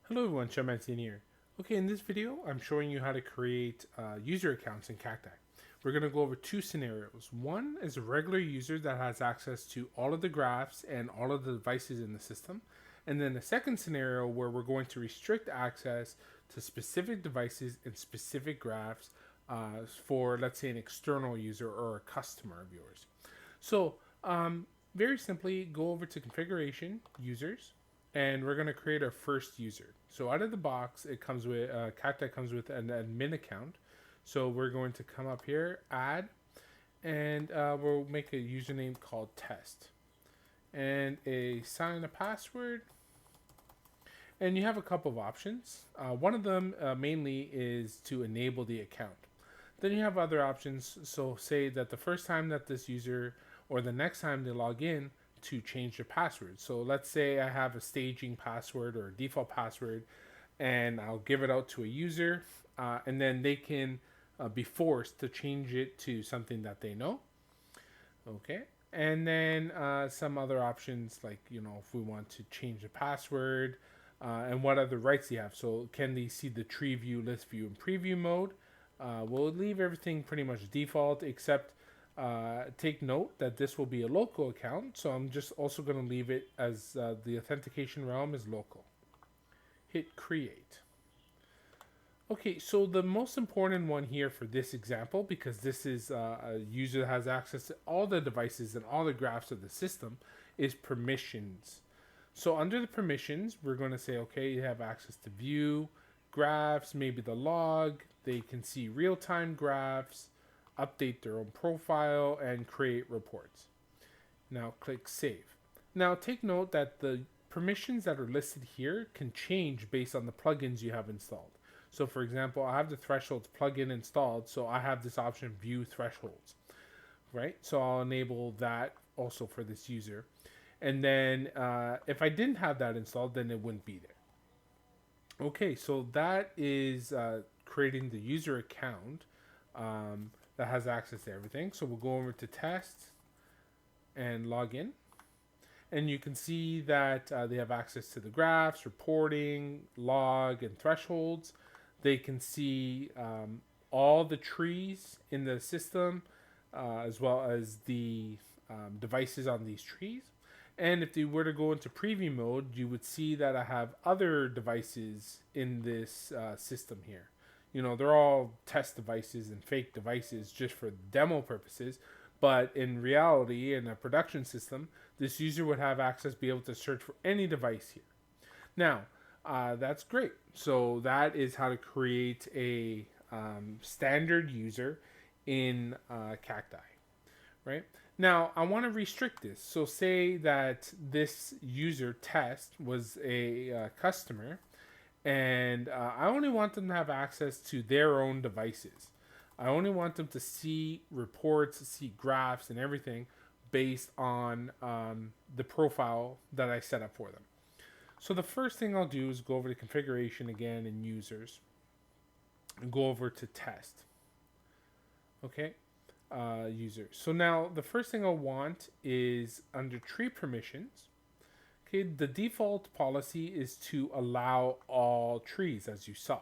Hello everyone, Shamantin here. Okay, in this video, I'm showing you how to create user accounts in Cacti. We're going to go over two scenarios. One is a regular user that has access to all of the graphs and all of the devices in the system. And then the second scenario where we're going to restrict access to specific devices and specific graphs for, let's say, an external user or a customer of yours. So, very simply, go over to configuration, users, and we're going to create our first user. So out of the box, it comes with Cacti comes with an admin account. So we're going to come up here, add, and we'll make a username called test, and assign a password. And you have a couple of options. One of them mainly is to enable the account. Then you have other options. So say that the first time that this user or the next time they log in, to change the password. So let's say I have a staging password or a default password, and I'll give it out to a user, and then they can be forced to change it to something that they know. Okay. And then some other options, like, if we want to change the password, and what other rights they have. So can they see the tree view, list view, and preview mode? We'll leave everything pretty much default, except take note that this will be a local account. So I'm just also going to leave it as the authentication realm is local. Hit create. Okay, so the most important one here for this example, because this is a user that has access to all the devices and all the graphs of the system, is permissions. So under the permissions, we're going to say, okay, you have access to view, graphs, maybe the log, they can see real-time graphs, update their own profile, and create reports. Now click save. Now take note that the permissions that are listed here can change based on the plugins you have installed. So for example, I have the thresholds plugin installed, so I have this option view thresholds, right? So I'll enable that also for this user. And then if I didn't have that installed, then it wouldn't be there. Okay, so that is creating the user account that has access to everything. So we'll go over to test and log in. And you can see that they have access to the graphs, reporting, log, and thresholds. They can see all the trees in the system, as well as the devices on these trees. And if they were to go into preview mode, you would see that I have other devices in this system here. They're all test devices and fake devices just for demo purposes. But in reality, in a production system, this user would have access, be able to search for any device here. Now, that's great. So that is how to create a standard user in Cacti, right? Now, I want to restrict this. So say that this user test was a customer, and I only want them to have access to their own devices. I only want them to see reports, see graphs, and everything based on the profile that I set up for them. So the first thing I'll do is go over to configuration again in users and go over to test. Okay, users. So now the first thing I'll want is under tree permissions. Okay, the default policy is to allow all trees, as you saw,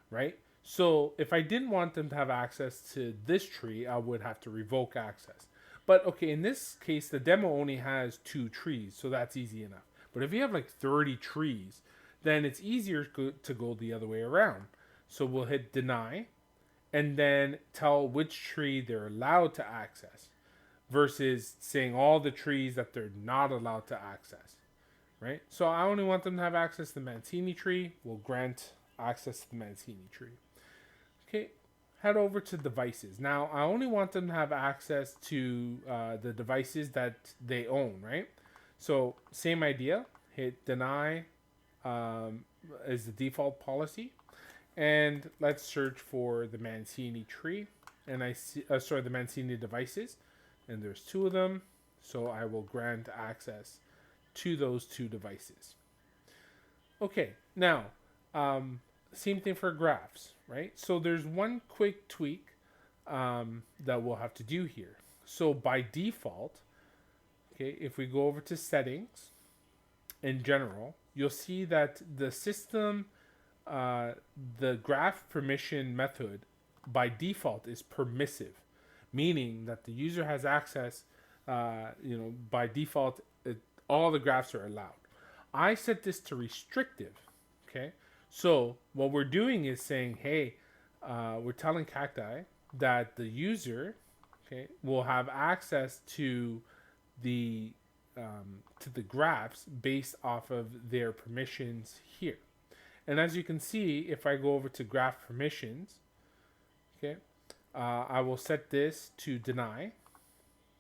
right? So if I didn't want them to have access to this tree, I would have to revoke access. But okay, in this case, the demo only has 2 trees, so that's easy enough. But if you have like 30 trees, then it's easier to go the other way around. So we'll hit deny, and then tell which tree they're allowed to access, versus saying all the trees that they're not allowed to access, right? So I only want them to have access to the Mancini tree. We'll grant access to the Mancini tree. Okay, head over to devices. Now, I only want them to have access to the devices that they own, right? So, same idea. Hit deny is the default policy. And let's search for the Mancini tree. And I see, the Mancini devices. And there's 2 of them. So, I will grant access to those 2 devices. Okay, now, same thing for graphs, right? So there's one quick tweak that we'll have to do here. So by default, okay, if we go over to settings in general, you'll see that the system, the graph permission method by default is permissive, meaning that the user has access, by default, all the graphs are allowed. I set this to restrictive, okay? So what we're doing is saying, hey, we're telling Cacti that the user, okay, will have access the to the graphs based off of their permissions here. And as you can see, if I go over to graph permissions, okay, I will set this to deny,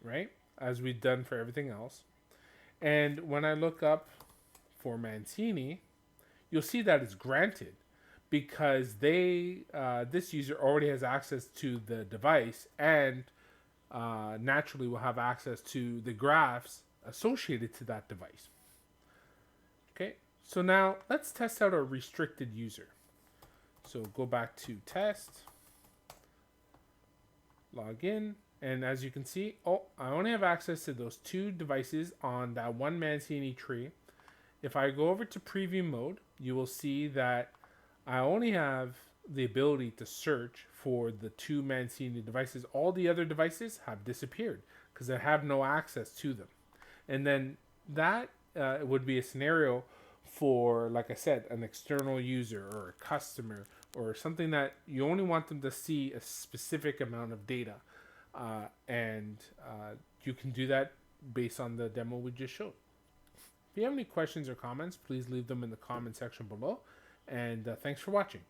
right? As we've done for everything else. And when I look up for Mancini, you'll see that it's granted because this user already has access to the device and naturally will have access to the graphs associated to that device. Okay, so now let's test out our restricted user. So go back to test, log in, and as you can see, I only have access to those 2 devices on that one Mancini tree. If I go over to preview mode, you will see that I only have the ability to search for the 2 Mancini devices. All the other devices have disappeared because I have no access to them. And then that would be a scenario for, like I said, an external user or a customer or something that you only want them to see a specific amount of data. And you can do that based on the demo we just showed. If you have any questions or comments, please leave them in the comment section below. And thanks for watching.